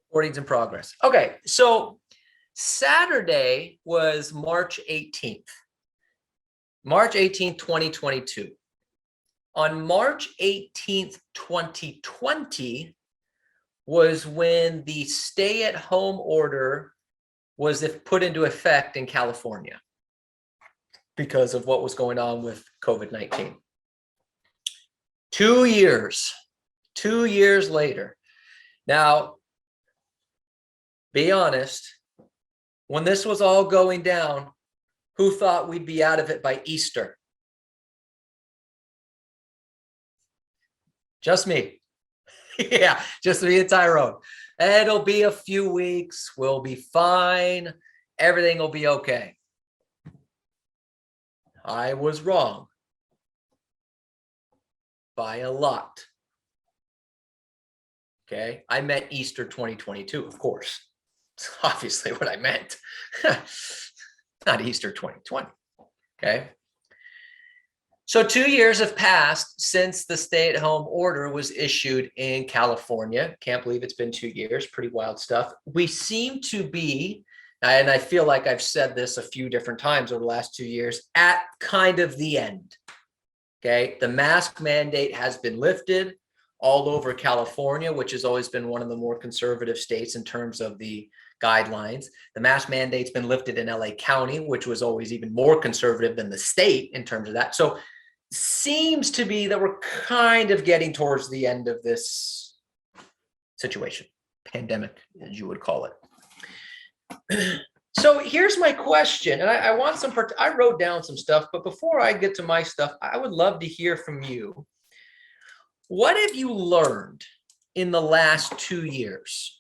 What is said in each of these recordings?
Recordings in progress. Okay, so Saturday was March 18th. March 18th, 2022. On March 18th, 2020 was when the stay-at-home order was put into effect in California because of what was going on with COVID-19. 2 years later. Now, be honest, when this was all going down, who thought we'd be out of it by Easter? Just me. Yeah, just me and Tyrone. It'll be a few weeks. We'll be fine. Everything will be okay. I was wrong by a lot. Okay, I meant Easter 2022, of course. It's obviously what I meant. Not Easter 2020. Okay. So 2 years have passed since the stay-at-home order was issued in California. Can't believe it's been 2 years. Pretty wild stuff. We seem to be, and I feel like I've said this a few different times over the last 2 years, at kind of the end. Okay. The mask mandate has been lifted all over California, which has always been one of the more conservative states in terms of the guidelines. The mask mandate's been lifted in LA County, which was always even more conservative than the state in terms of that. So seems to be that we're kind of getting towards the end of this situation, pandemic, as you would call it. So here's my question, and I want some, I wrote down some stuff, but before I get to my stuff, I would love to hear from you. What have you learned in the last 2 years?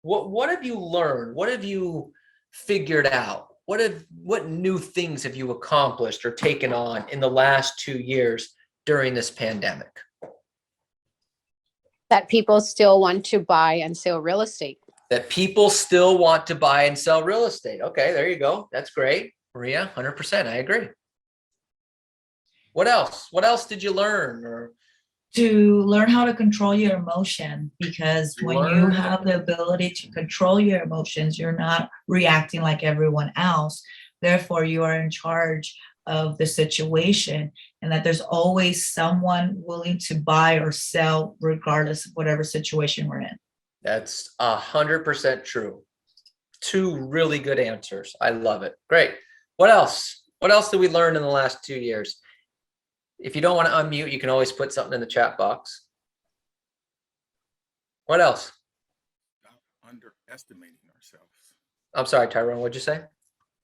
What have you learned? What have you figured out? What new things have you accomplished or taken on in the last 2 years during this pandemic? That people still want to buy and sell real estate. That people still want to buy and sell real estate. Okay, there you go. That's great. Maria, 100%. I agree. What else? What else did you learn? Or to learn how to control your emotion, because when you have the ability to control your emotions, you're not reacting like everyone else. Therefore, you are in charge of the situation, and that there's always someone willing to buy or sell regardless of whatever situation we're in. That's 100% true. 2 really good answers. I love it. Great. What else? What else did we learn in the last 2 years? If you don't want to unmute, you can always put something in the chat box. What else? Stop underestimating ourselves. I'm sorry, Tyrone, what'd you say?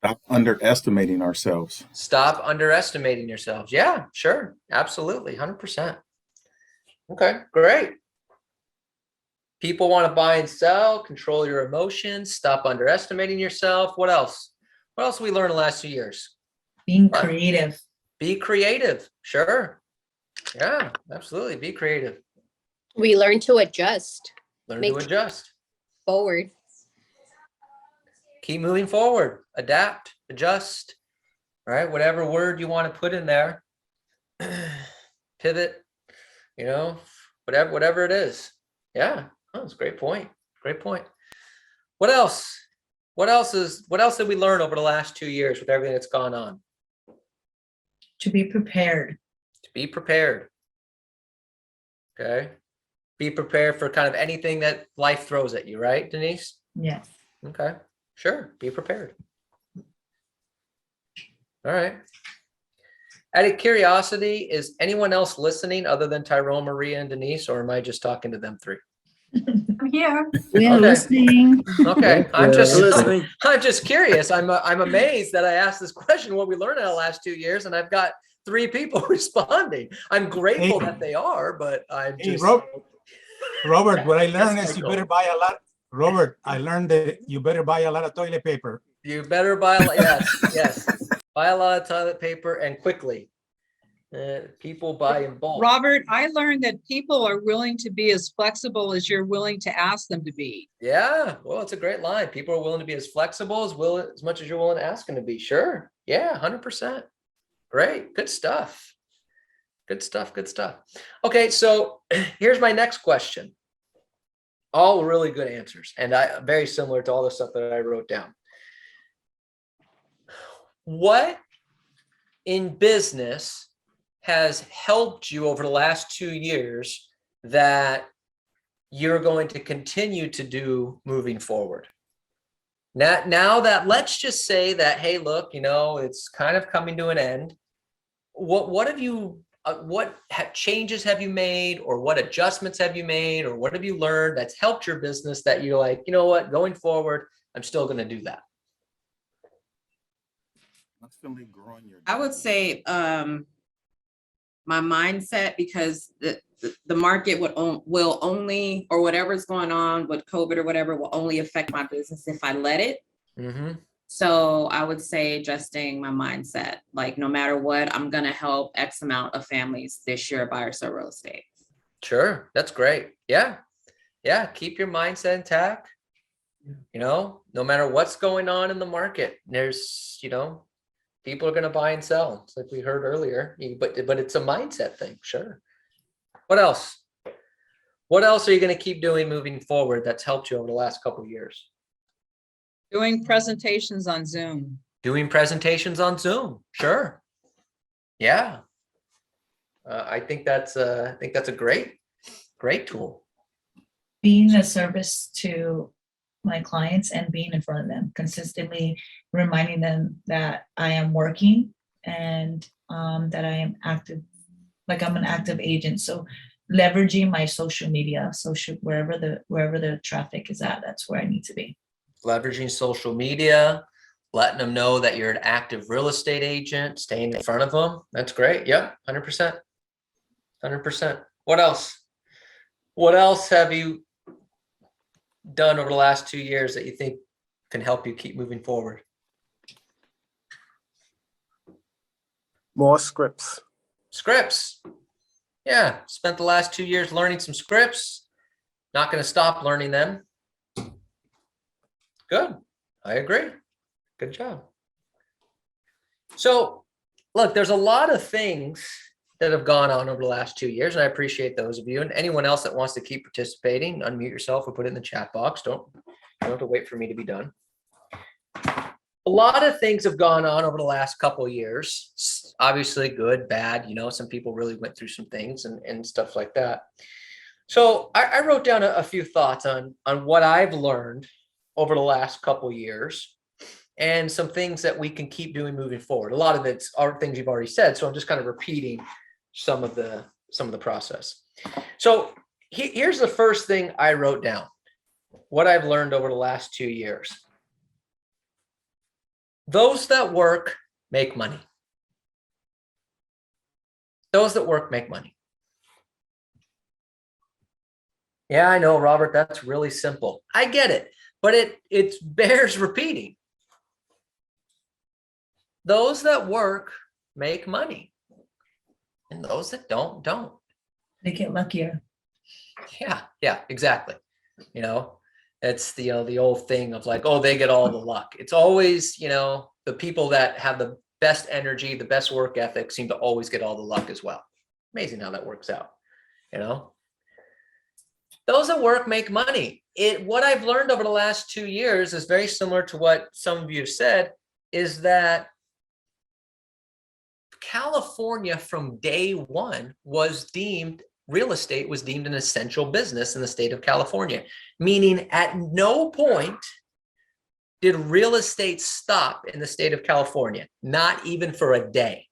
Stop underestimating ourselves. Stop underestimating yourselves. Yeah, sure. Absolutely. 100%. Okay, great. People want to buy and sell, control your emotions, stop underestimating yourself. What else? What else did we learn in the last 2 years? Being creative. Be creative. Sure. Yeah, absolutely. Be creative. We learn to adjust. Learn to adjust. Forward. Keep moving forward. Adapt. Adjust. All right. Whatever word you want to put in there. Pivot. You know, whatever it is. Yeah. Oh, that's a great point. Great point. What else? What else did we learn over the last 2 years with everything that's gone on? To be prepared. To be prepared. Okay. Be prepared for kind of anything that life throws at you, right, Denise? Yes. Okay. Sure. Be prepared. All right. Out of curiosity, is anyone else listening other than Tyrone, Maria, and Denise, or am I just talking to them 3? I'm here. We are Okay. listening. Okay. I'm listening. just curious. I'm amazed that I asked this question, what we learned in the last 2 years, and I've got 3 people responding. I'm grateful that they are, but I'm just. Robert, what I learned is you better buy a lot. Robert, I learned that you better buy a lot of toilet paper. You better buy a lot. Yes. Buy a lot of toilet paper and quickly. People buy in bulk. Robert, I learned that people are willing to be as flexible as you're willing to ask them to be. Yeah, well, it's a great line. People are willing to be as flexible as much as you're willing to ask them to be. Sure. Yeah, 100%. Great. Good stuff. Good stuff. Good stuff. Okay, so here's my next question. All really good answers, and very similar to all the stuff that I wrote down. What in business has helped you over the last 2 years that you're going to continue to do moving forward? Now that, let's just say that, hey, look, it's kind of coming to an end. What have you, changes have you made, or what adjustments have you made, or what have you learned that's helped your business that you're like, you know what, going forward, I'm still going to do that? Constantly growing your. I would say my mindset, because the market will only, or whatever's going on with COVID or whatever, will only affect my business if I let it. Mm-hmm. So I would say adjusting my mindset, like no matter what, I'm going to help X amount of families this year buy or sell real estate. Sure. That's great. Yeah. Yeah. Keep your mindset intact. No matter what's going on in the market, there's, people are going to buy and sell. It's like we heard earlier, but it's a mindset thing. Sure. What else? What else are you going to keep doing moving forward that's helped you over the last couple of years? Doing presentations on Zoom. Doing presentations on Zoom. Sure. Yeah. I think that's a great tool. Being a service to my clients and being in front of them, consistently reminding them that I am working and that I am active, like I'm an active agent. So leveraging my social media, wherever the traffic is at, that's where I need to be. Leveraging social media, letting them know that you're an active real estate agent, staying in front of them. That's great. Yep. 100%. 100%. What else? What else have you done over the last 2 years that you think can help you keep moving forward? More scripts. Scripts. Yeah. Spent the last 2 years learning some scripts. Not going to stop learning them. Good. I agree. Good job. So look, there's a lot of things that have gone on over the last 2 years, and I appreciate those of you, and anyone else that wants to keep participating, unmute yourself or put it in the chat box. You don't have to wait for me to be done. A lot of things have gone on over the last couple of years. Obviously good, bad, some people really went through some things and stuff like that. So I wrote down a few thoughts on what I've learned over the last couple of years and some things that we can keep doing moving forward. A lot of it's are things you've already said, so I'm just kind of repeating some of the process. So here's the first thing I wrote down, what I've learned over the last 2 years. Those that work make money. Those that work make money. Yeah, I know, Robert, that's really simple. I get it, but it bears repeating. Those that work make money. And those that don't. They get luckier. Yeah, exactly. It's the old thing of like, oh, they get all the luck. It's always, the people that have the best energy, the best work ethic seem to always get all the luck as well. Amazing how that works out. Those that work make money. What I've learned over the last 2 years is very similar to what some of you have said, is that California from day one real estate was deemed an essential business in the state of California, meaning at no point did real estate stop in the state of California, not even for a day.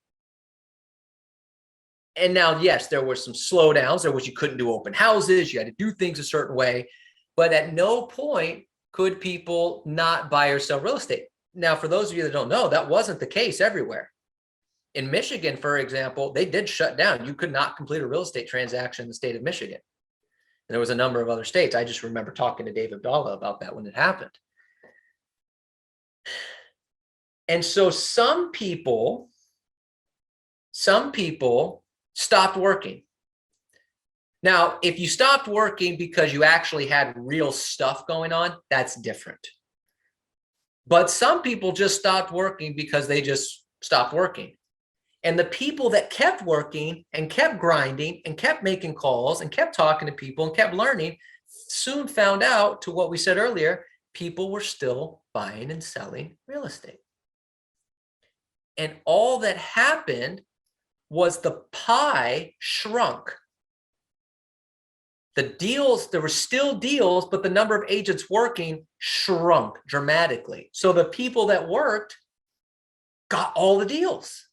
And now, yes, there were some slowdowns. There was, you couldn't do open houses. You had to do things a certain way, but at no point could people not buy or sell real estate. Now, for those of you that don't know, that wasn't the case everywhere. In Michigan, for example, they did shut down. You could not complete a real estate transaction in the state of Michigan. And there was a number of other states. I just remember talking to Dave Abdallah about that when it happened. And so some people stopped working. Now, if you stopped working because you actually had real stuff going on, that's different. But some people just stopped working because they just stopped working. And the people that kept working and kept grinding and kept making calls and kept talking to people and kept learning soon found out, to what we said earlier, people were still buying and selling real estate. And all that happened was the pie shrunk. The deals, there were still deals, but the number of agents working shrunk dramatically. So the people that worked got all the deals.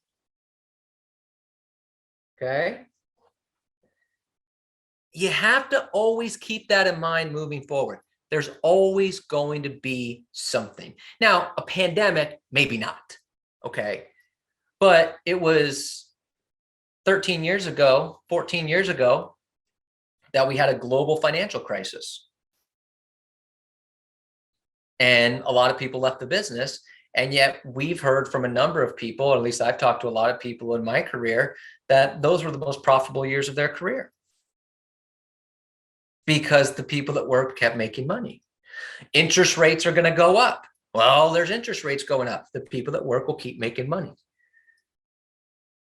Okay. You have to always keep that in mind moving forward. There's always going to be something. Now, a pandemic, maybe not. Okay. But it was 13 years ago, 14 years ago, that we had a global financial crisis. And a lot of people left the business. And yet we've heard from a number of people, or at least I've talked to a lot of people in my career, that those were the most profitable years of their career. Because the people that worked kept making money. Interest rates are going to go up. Well, there's interest rates going up. The people that work will keep making money.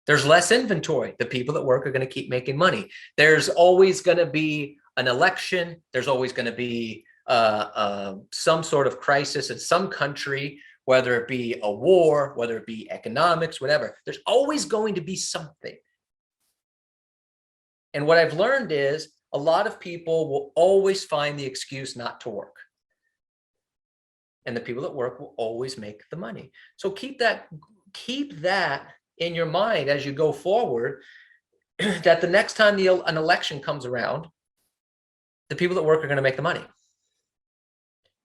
There's less inventory. The people that work are going to keep making money. There's always going to be an election. There's always going to be some sort of crisis in some country, whether it be a war, whether it be economics, whatever. There's always going to be something. And what I've learned is a lot of people will always find the excuse not to work. And the people that work will always make the money. So keep that in your mind as you go forward, that the next time an election comes around, the people that work are going to make the money.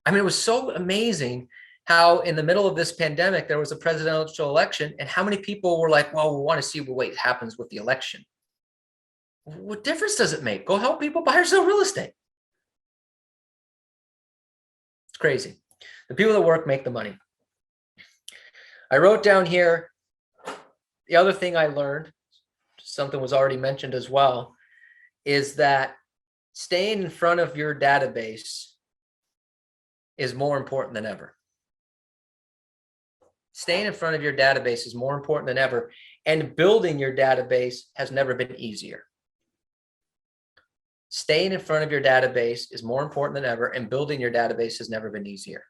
I mean, it was so amazing how in the middle of this pandemic, there was a presidential election and how many people were like, well, we want to see what happens with the election. What difference does it make? Go help people buy or sell real estate. It's crazy. The people that work make the money. I wrote down here, the other thing I learned, something was already mentioned as well, is that staying in front of your database is more important than ever. Staying in front of your database is more important than ever, and building your database has never been easier. Staying in front of your database is more important than ever, and building your database has never been easier.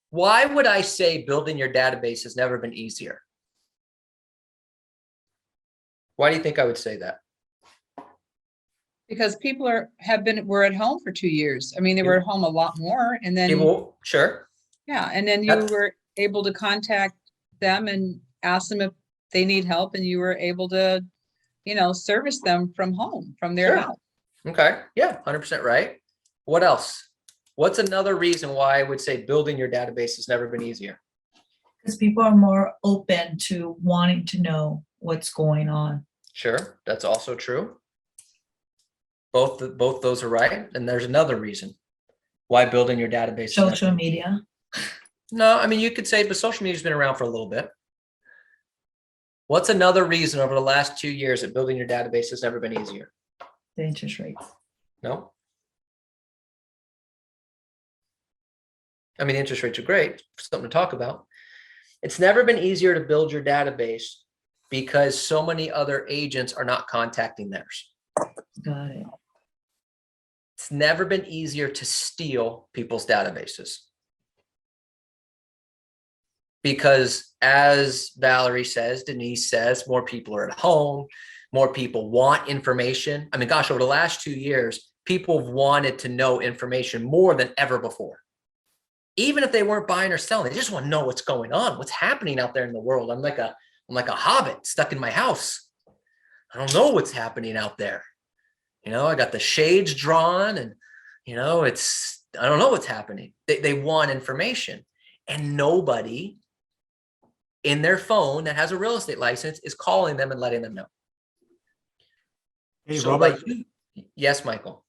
Why would I say building your database has never been easier? Why do you think I would say that? Because people were at home for 2 years. I mean, they were at home a lot more, and then People, sure. yeah, and then you That's- were able to contact them and ask them if they need help, and you were able to, service them from home, from their Sure. house. Okay. Yeah, 100% right. What else? What's another reason why I would say building your database has never been easier? Because people are more open to wanting to know what's going on. Sure, that's also true. Both those are right. And there's another reason why building your database. Social media. No, I mean, you could say, but social media's been around for a little bit. What's another reason over the last 2 years that building your database has never been easier? The interest rates. No. I mean, interest rates are great, something to talk about. It's never been easier to build your database because so many other agents are not contacting theirs. Got it. It's never been easier to steal people's databases. Because as Valerie says, Denise says, more people are at home, more people want information. I mean, gosh, over the last 2 years, people have wanted to know information more than ever before. Even if they weren't buying or selling, they just want to know what's going on, what's happening out there in the world. I'm like a hobbit stuck in my house. I don't know what's happening out there. I got the shades drawn and, I don't know what's happening. They want information, and nobody in their phone that has a real estate license is calling them and letting them know. Hey, So, Robert, yes, Michael.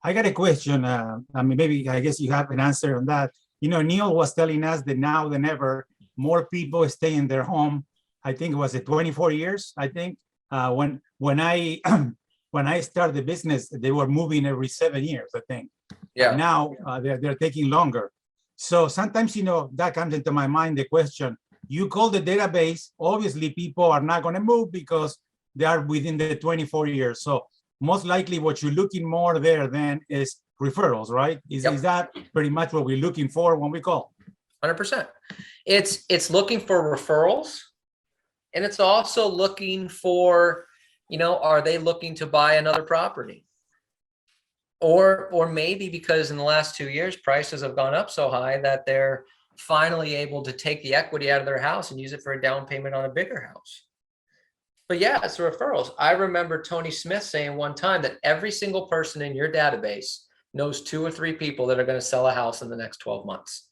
I got a question. I guess you have an answer on that. Neil was telling us that now than ever, more people stay in their home. I think it was 24 years. I think when I when I started the business, they were moving every 7 years. I think. Yeah. Now they're taking longer. So sometimes that comes into my mind. The question: you call the database. Obviously, people are not going to move because they are within the 24 years. So most likely what you're looking more there then is referrals, right? Is that pretty much what we're looking for when we call? 100%. It's looking for referrals, and it's also looking for, are they looking to buy another property? Or maybe because in the last 2 years, prices have gone up so high that they're finally able to take the equity out of their house and use it for a down payment on a bigger house. But yeah, it's referrals. I remember Tony Smith saying one time that every single person in your database knows 2 or 3 people that are going to sell a house in the next 12 months.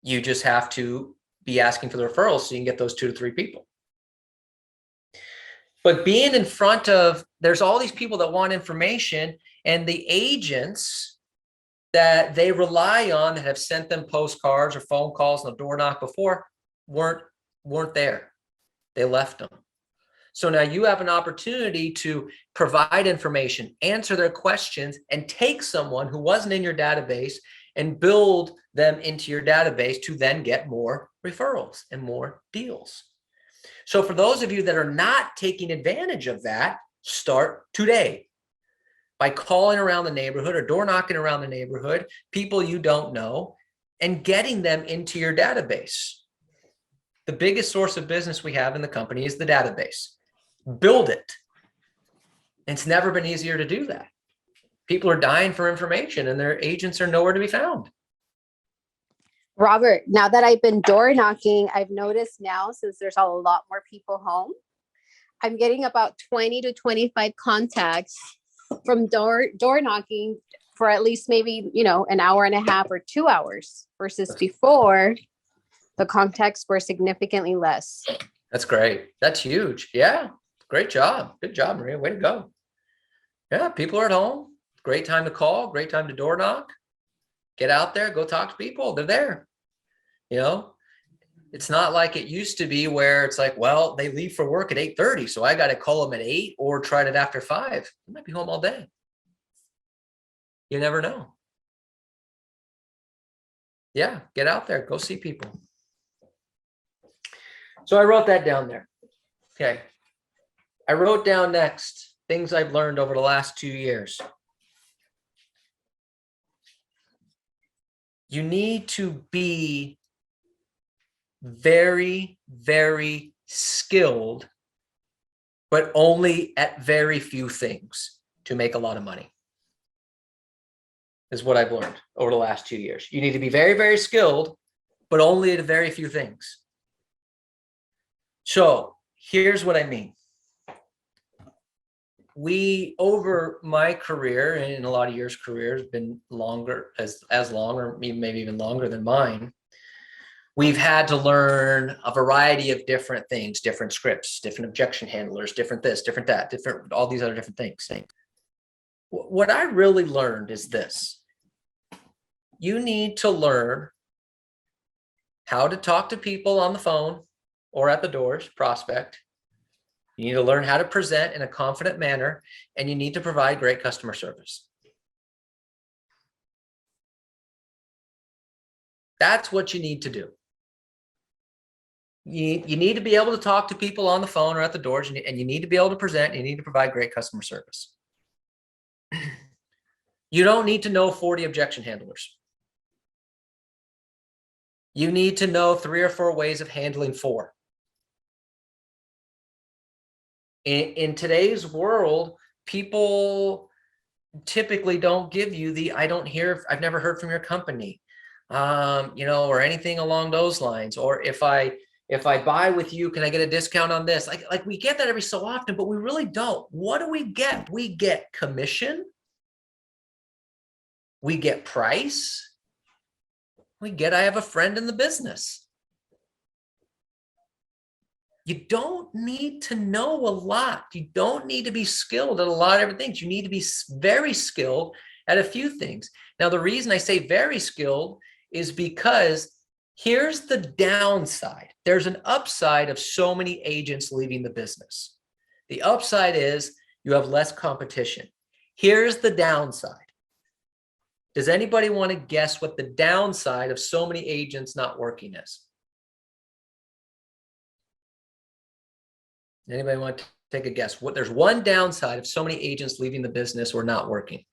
You just have to be asking for the referrals so you can get those 2 to 3 people. But being in front of, there's all these people that want information, and the agents that they rely on that have sent them postcards or phone calls and a door knock before weren't there. They left them. So now you have an opportunity to provide information, answer their questions, and take someone who wasn't in your database and build them into your database to then get more referrals and more deals. So for those of you that are not taking advantage of that, start today by calling around the neighborhood or door knocking around the neighborhood, people you don't know, and getting them into your database. The biggest source of business we have in the company is the database. Build it. It's never been easier to do that. People are dying for information and their agents are nowhere to be found. Robert, now that I've been door knocking, I've noticed now, since there's a lot more people home, I'm getting about 20 to 25 contacts from door knocking for at least maybe, an hour and a half or 2 hours, versus before the contacts were significantly less. That's great. That's huge. Yeah. Great job. Good job, Maria. Way to go. Yeah. People are at home. Great time to call. Great time to door knock. Get out there. Go talk to people. They're there. It's not like it used to be where it's like, well, they leave for work at 8:30. So I got to call them at 8 or try it after 5. You might be home all day. You never know. Yeah. Get out there. Go see people. So I wrote that down there. Okay. I wrote down next things I've learned over the last 2 years. You need to be very, very skilled, but only at very few things to make a lot of money, is what I've learned over the last 2 years. You need to be very, very skilled, but only at very few things. So here's what I mean. Over my career, and a lot of yours' career has been longer, as long, or maybe even longer than mine. We've had to learn a variety of different things, different scripts, different objection handlers, different this, different that, different, all these other different things. What I really learned is this. You need to learn how to talk to people on the phone or at the doors, prospect. You need to learn how to present in a confident manner, and you need to provide great customer service. That's what you need to do. You need to be able to talk to people on the phone or at the doors, and you need to be able to present, and you need to provide great customer service. You don't need to know 40 objection handlers. You need to know 3 or 4 ways of handling 4. In today's world, people typically don't give you the, I've never heard from your company, or anything along those lines. Or if I buy with you, can I get a discount on this? Like we get that every so often, but we really don't. What do we get? We get commission. We get price. We get, I have a friend in the business. You don't need to know a lot. You don't need to be skilled at a lot of different things. You need to be very skilled at a few things. Now, the reason I say very skilled is because here's the downside. There's an upside of so many agents leaving the business. The upside is you have less competition. Here's the downside. Does anybody want to guess what the downside of so many agents not working is? Anybody want to Take a guess. What, there's one downside of so many agents leaving the business or not working.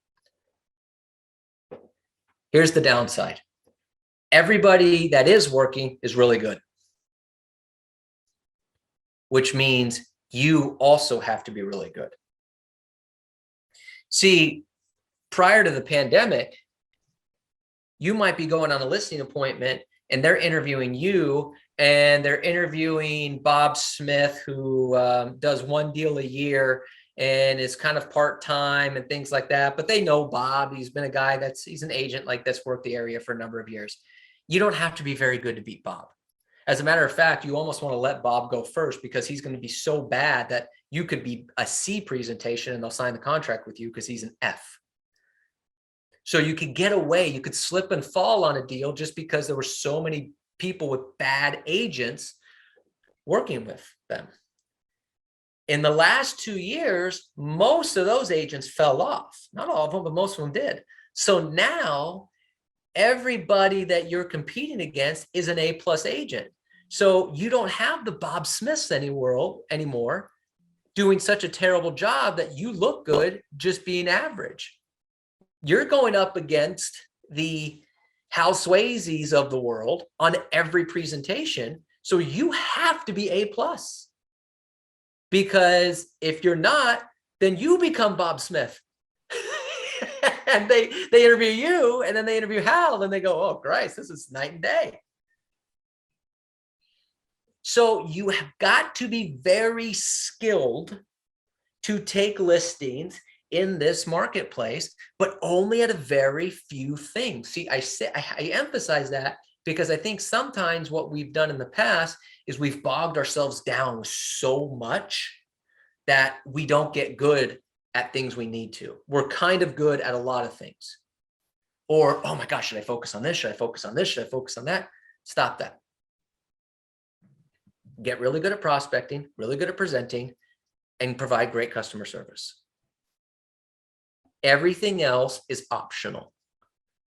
Here's the downside. Everybody that is working is really good, which means you also have to be really good. See, prior to the pandemic, you might be going on a listing appointment and they're interviewing you, and they're interviewing Bob Smith, who does one deal a year and is kind of part-time and things like that. But they know Bob. He's been a guy he's an agent like that's worked the area for a number of years. You don't have to be very good to beat Bob. As a matter of fact, you almost want to let Bob go first, because he's going to be so bad that you could be a C presentation and they'll sign the contract with you because he's an F. So you could get away, you could slip and fall on a deal just because there were so many people with bad agents working with them. In the last 2 years, most of those agents fell off. Not all of them, but most of them did. So now everybody that you're competing against is an A+ agent. So you don't have the Bob Smiths anymore doing such a terrible job that you look good just being average. You're going up against the Hal Swayzes of the world on every presentation. So you have to be A+. Because if you're not, then you become Bob Smith. And they interview you, and then they interview Hal, and they go, oh, Christ, this is night and day. So you have got to be very skilled to take listings in this marketplace, but only at a very few things. See, I emphasize that because I think sometimes what we've done in the past is we've bogged ourselves down so much that we don't get good at things we need to. We're kind of good at a lot of things. Or, oh my gosh, should I focus on this? Should I focus on this? Should I focus on that? Stop that. Get really good at prospecting, really good at presenting, and provide great customer service. Everything else is optional.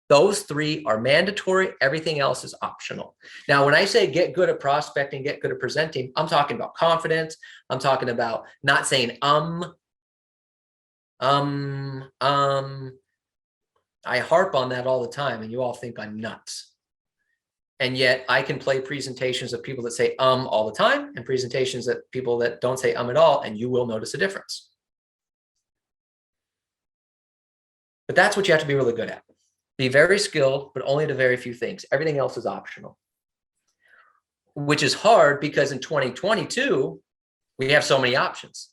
Those three are mandatory. Everything else is optional. Now, when I say get good at prospecting, get good at presenting, I'm talking about confidence. I'm talking about not saying I harp on that all the time, and you all think I'm nuts. And yet I can play presentations of people that say all the time, and presentations that people that don't say at all, and you will notice a difference. But that's what you have to be really good at. Be very skilled, but only to very few things. Everything else is optional, which is hard because in 2022, we have so many options.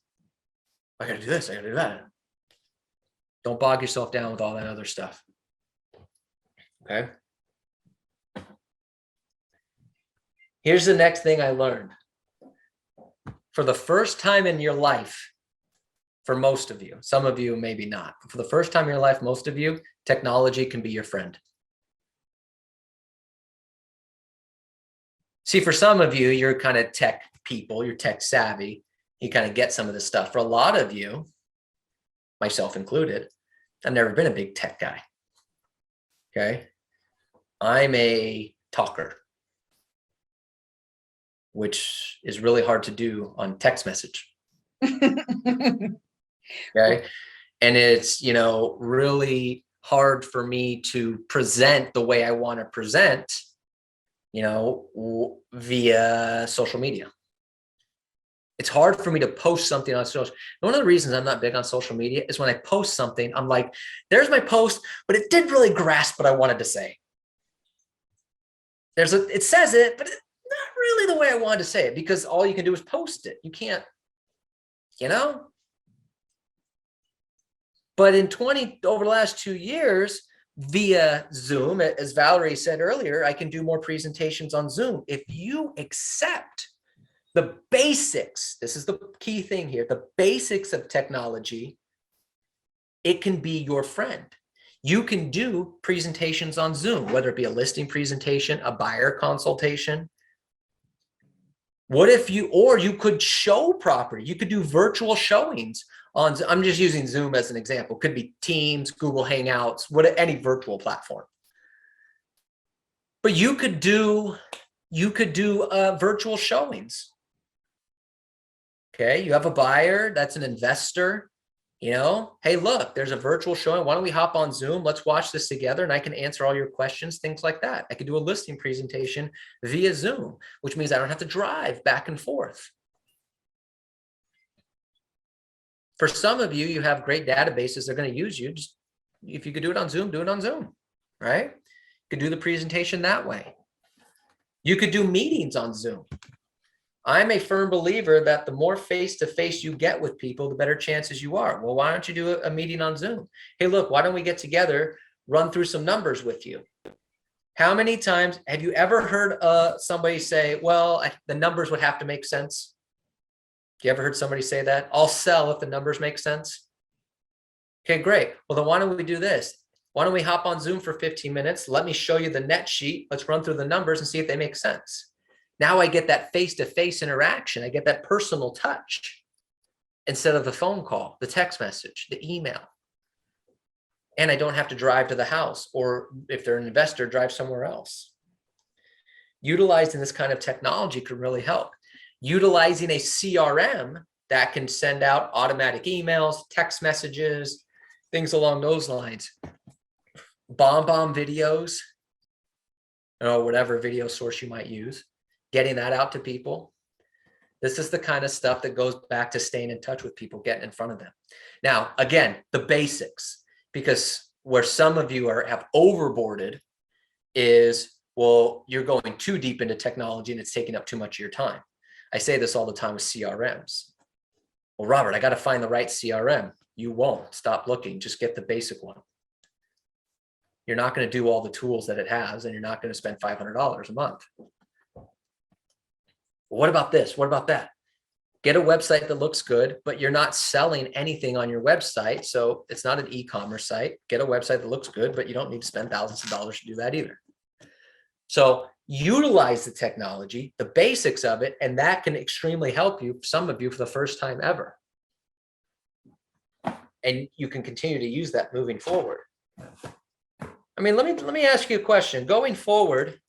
I got to do this, I got to do that. Don't bog yourself down with all that other stuff. Okay. Here's the next thing I learned. For the first time in your life, for most of you, some of you maybe not, but for the first time in your life, most of you, technology can be your friend. See, for some of you, you're kind of tech people, you're tech savvy, you kind of get some of this stuff. For a lot of you, myself included, I've never been a big tech guy. Okay. I'm a talker, which is really hard to do on text message. Okay. And it's, you know, really hard for me to present the way I want to present, you know, via social media. It's hard for me to post something on social. One of the reasons I'm not big on social media is when I post something, I'm like, there's my post, but it didn't really grasp what I wanted to say. It says it, but it's not really the way I wanted to say it, because all you can do is post it. You can't, you know? But over the last 2 years, via Zoom, as Valerie said earlier, I can do more presentations on Zoom. If you accept the basics, this is the key thing here, the basics of technology, it can be your friend. You can do presentations on Zoom, whether it be a listing presentation, a buyer consultation. What if you could show property, you could do virtual showings on, I'm just using Zoom as an example, could be Teams, Google Hangouts, any virtual platform. But you could do virtual showings. Okay, you have a buyer, that's an investor. You know, hey, look, there's a virtual showing. Why don't we hop on Zoom? Let's watch this together and I can answer all your questions, things like that. I could do a listing presentation via Zoom, which means I don't have to drive back and forth. For some of you, you have great databases they're going to use you. Just if you could do it on Zoom, do it on Zoom, right? You could do the presentation that way. You could do meetings on Zoom. I'm a firm believer that the more face-to-face you get with people, the better chances you are. Well, why don't you do a meeting on Zoom? Hey, look, why don't we get together, run through some numbers with you? How many times have you ever heard somebody say, well, the numbers would have to make sense? You ever heard somebody say that? I'll sell if the numbers make sense. Okay, great. Well, then why don't we do this? Why don't we hop on Zoom for 15 minutes? Let me show you the net sheet. Let's run through the numbers and see if they make sense. Now I get that face-to-face interaction. I get that personal touch instead of the phone call, the text message, the email. And I don't have to drive to the house, or if they're an investor, drive somewhere else. Utilizing this kind of technology can really help. Utilizing a CRM that can send out automatic emails, text messages, things along those lines. Bomb videos, or whatever video source you might use. Getting that out to people. This is the kind of stuff that goes back to staying in touch with people, getting in front of them. Now, again, the basics, because where some of you have overboarded is, well, you're going too deep into technology and it's taking up too much of your time. I say this all the time with CRMs. Well, Robert, I got to find the right CRM. You won't. Stop looking. Just get the basic one. You're not going to do all the tools that it has, and you're not going to spend $500 a month. What about this? What about that? Get a website that looks good, but you're not selling anything on your website. So it's not an e-commerce site. Get a website that looks good, but you don't need to spend thousands of dollars to do that either. So utilize the technology, the basics of it, and that can extremely help you, some of you, for the first time ever. And you can continue to use that moving forward. I mean, let me ask you a question. Going forward,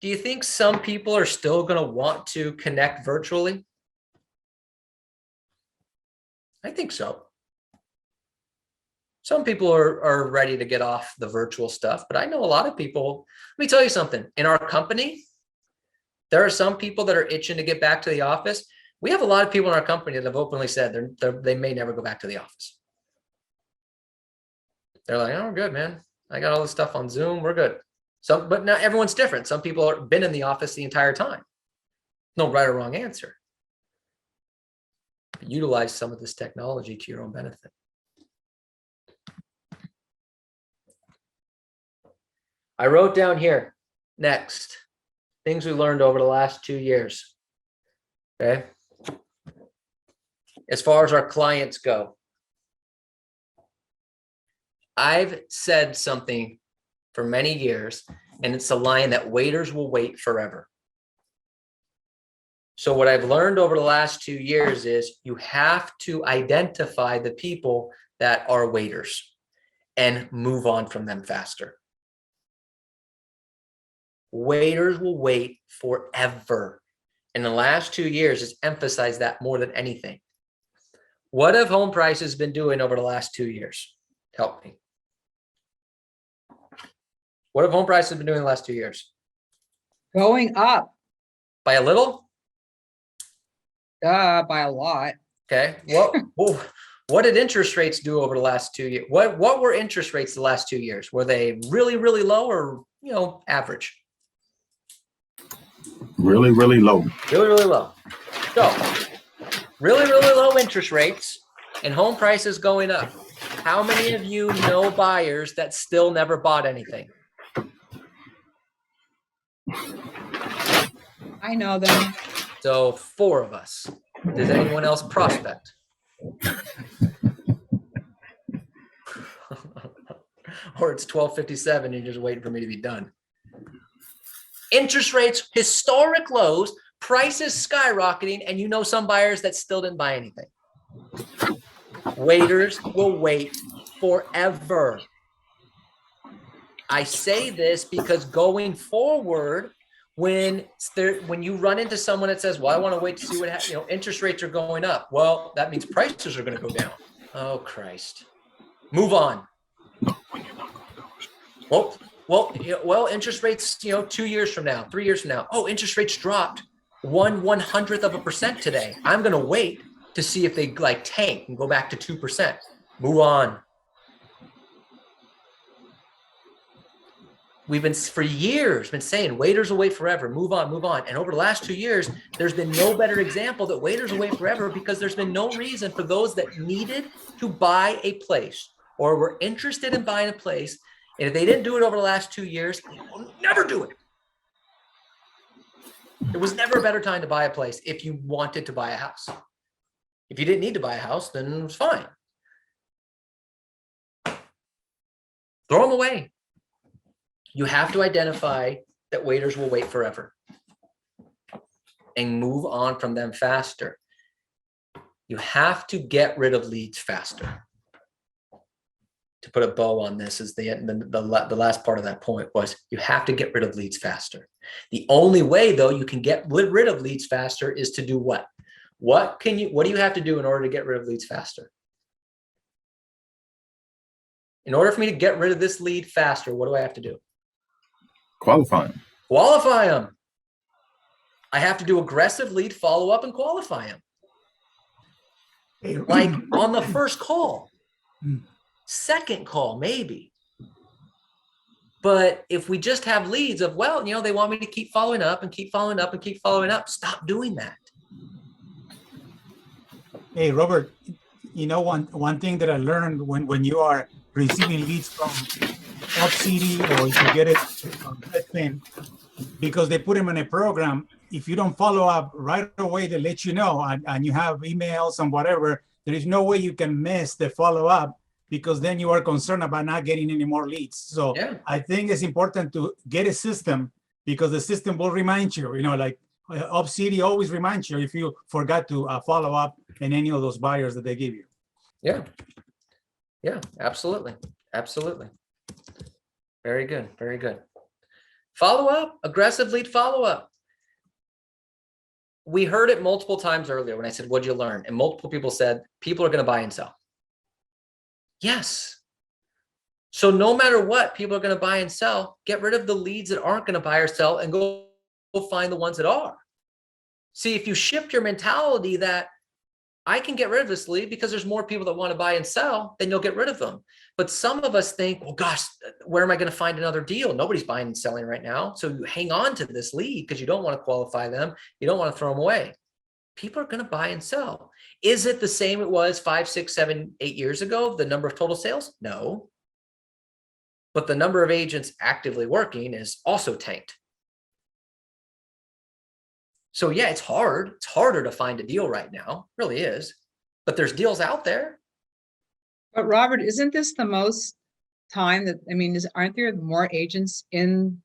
do you think some people are still going to want to connect virtually? I think so. Some people are ready to get off the virtual stuff, but I know a lot of people. Let me tell you something. In our company, there are some people that are itching to get back to the office. We have a lot of people in our company that have openly said they may never go back to the office. They're like, oh, we're good, man. I got all this stuff on Zoom. We're good. But not everyone's different. Some people have been in the office the entire time. No right or wrong answer. But utilize some of this technology to your own benefit. I wrote down here, next, things we learned over the last 2 years. Okay. As far as our clients go, I've said something for many years, and it's a line that waiters will wait forever. So what I've learned over the last 2 years is you have to identify the people that are waiters and move on from them faster. Waiters will wait forever. In the last 2 years, it's emphasized that more than anything. What have home prices been doing over the last 2 years? Help me. What have home prices been doing the last 2 years? Going up, By a little? by a lot. Okay. What did interest rates do over the last 2 years? What were interest rates the last 2 years? Were they really, really low, or, average? Really, really low. Really, really low. So really, really low interest rates and home prices going up. How many of you know buyers that still never bought anything? I know them. So 4 of us. Does anyone else prospect? Or it's 12:57 and you're just waiting for me to be done. Interest rates, historic lows, prices skyrocketing, and you know some buyers that still didn't buy anything. Waiters will wait forever. I say this because going forward, when you run into someone that says, well, I want to wait to see what interest rates are going up. Well, that means prices are going to go down. Oh, Christ. Move on. Well, interest rates, 2 years from now, 3 years from now. Oh, interest rates dropped 1/100% today. I'm going to wait to see if they tank and go back to 2%. Move on. We've been for years been saying waiters will wait forever. Move on, move on. And over the last 2 years, there's been no better example that waiters will wait forever because there's been no reason for those that needed to buy a place or were interested in buying a place. And if they didn't do it over the last 2 years, they will never do it. There was never a better time to buy a place if you wanted to buy a house. If you didn't need to buy a house, then it was fine. Throw them away. You have to identify that waiters will wait forever and move on from them faster. You have to get rid of leads faster. To put a bow on this is the last part of that point was you have to get rid of leads faster. The only way though you can get rid of leads faster is to do what? What do you have to do in order to get rid of leads faster? In order for me to get rid of this lead faster, what do I have to do? Qualify them. Qualify them. I have to do aggressive lead follow-up and qualify them. Like on the first call, second call, maybe. But if we just have leads of, well, they want me to keep following up and keep following up and keep following up, stop doing that. Hey, Robert, one thing that I learned when you are receiving leads from Obsidy or if you get it from Redfin, because they put them in a program, if you don't follow up right away, they let you know, and you have emails and whatever, there is no way you can miss the follow-up because then you are concerned about not getting any more leads. So yeah. I think it's important to get a system because the system will remind you, like Obsidy always reminds you if you forgot to follow up in any of those buyers that they give you. Yeah. Yeah, absolutely. Absolutely. Very good. Very good. Follow up, aggressive lead follow up. We heard it multiple times earlier when I said, what'd you learn? And multiple people said, people are going to buy and sell. Yes. So no matter what, people are going to buy and sell. Get rid of the leads that aren't going to buy or sell and go find the ones that are. See, if you shift your mentality that I can get rid of this lead because there's more people that want to buy and sell, then you'll get rid of them. But some of us think, well, gosh, where am I going to find another deal? Nobody's buying and selling right now. So you hang on to this lead because you don't want to qualify them. You don't want to throw them away. People are going to buy and sell. Is it the same it was 5, 6, 7, 8 years ago? The number of total sales? No. But the number of agents actively working is also tanked. So yeah, it's hard. It's harder to find a deal right now. It really is. But there's deals out there. But Robert, isn't this the most time that, aren't there more agents in?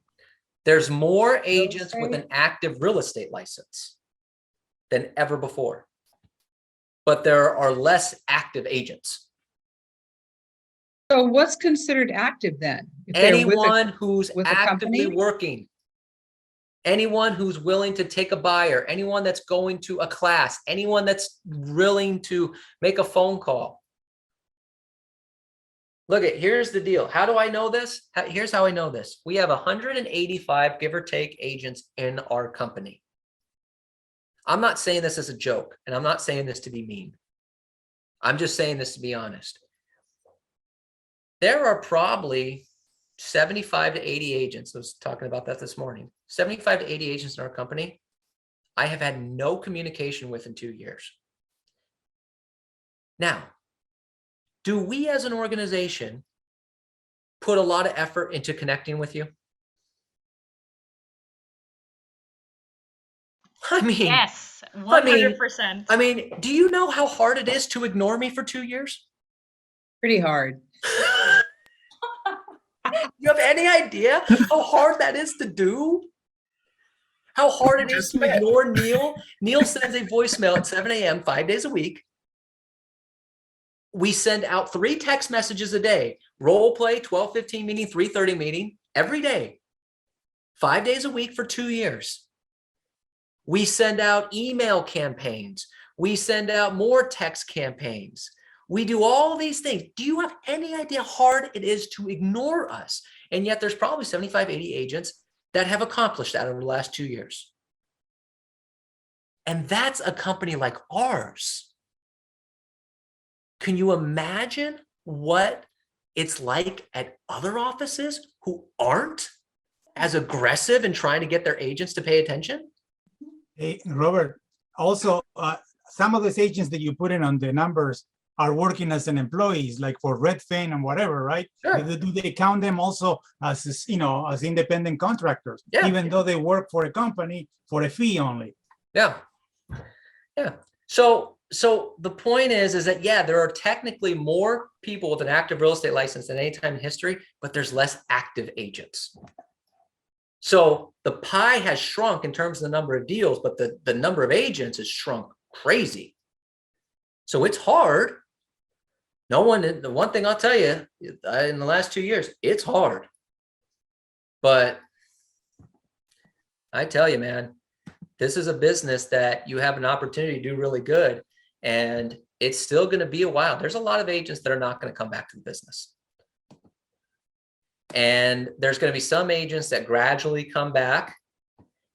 There's more agents with an active real estate license than ever before. But there are less active agents. So what's considered active then? Anyone who's actively working. Anyone who's willing to take a buyer, anyone that's going to a class, anyone that's willing to make a phone call. Look, here's the deal. How do I know this? Here's how I know this. We have 185, give or take, agents in our company. I'm not saying this as a joke, and I'm not saying this to be mean. I'm just saying this to be honest. There are probably 75 to 80 agents. I was talking about that this morning. 75 to 80 agents in our company I have had no communication with in 2 years. Now, do we as an organization put a lot of effort into connecting with you? Yes, 100%. I mean, do you know how hard it is to ignore me for 2 years? Pretty hard. You have any idea how hard that is to do? How hard it is to ignore Neil? Neil sends a voicemail at 7 a.m. 5 days a week. We send out 3 text messages a day. Role play, 12:15 meeting, 3:30 meeting, every day. 5 days a week for 2 years. We send out email campaigns. We send out more text campaigns. We do all these things. Do you have any idea how hard it is to ignore us? And yet there's probably 75, 80 agents that have accomplished that over the last 2 years. And that's a company like ours. Can you imagine what it's like at other offices who aren't as aggressive in trying to get their agents to pay attention? Hey, Robert, also, some of those agents that you put in on the numbers are working as an employees, like for Redfin and whatever, right? Sure. Do they count them also as, as independent contractors, Yeah. even though they work for a company for a fee only? Yeah. Yeah. So the point is that, yeah, there are technically more people with an active real estate license than any time in history, but there's less active agents. So the pie has shrunk in terms of the number of deals, but the number of agents has shrunk crazy. So it's hard. The one thing I'll tell you, in the last 2 years, it's hard. But I tell you, man, this is a business that you have an opportunity to do really good. And it's still going to be a while. There's a lot of agents that are not going to come back to the business. And there's going to be some agents that gradually come back.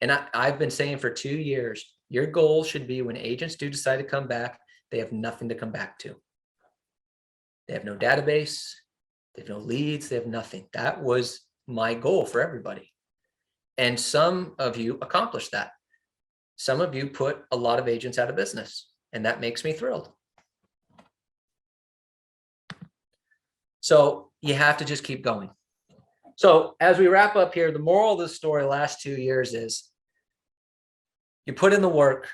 And I've been saying for 2 years, your goal should be when agents do decide to come back, they have nothing to come back to. They have no database, they have no leads, they have nothing. That was my goal for everybody. And some of you accomplished that. Some of you put a lot of agents out of business, and that makes me thrilled. So you have to just keep going. So as we wrap up here, the moral of the story last 2 years is you put in the work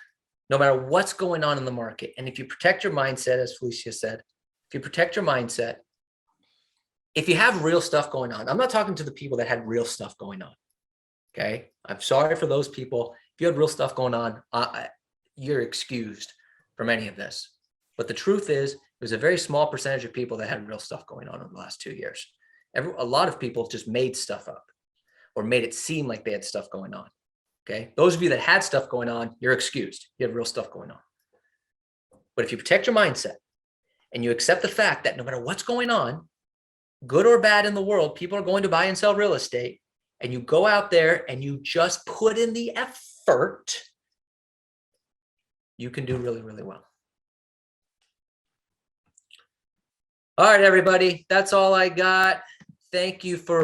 no matter what's going on in the market. And if you protect your mindset, as Felicia said, if you protect your mindset, if you have real stuff going on, I'm not talking to the people that had real stuff going on. Okay. I'm sorry for those people. If you had real stuff going on, you're excused from any of this. But the truth is, it was a very small percentage of people that had real stuff going on in the last 2 years. A lot of people just made stuff up or made it seem like they had stuff going on. Okay. Those of you that had stuff going on, you're excused. You have real stuff going on. But if you protect your mindset and you accept the fact that no matter what's going on, good or bad in the world, people are going to buy and sell real estate, and you go out there and you just put in the effort, you can do really, really well. All right, everybody. That's all I got. Thank you for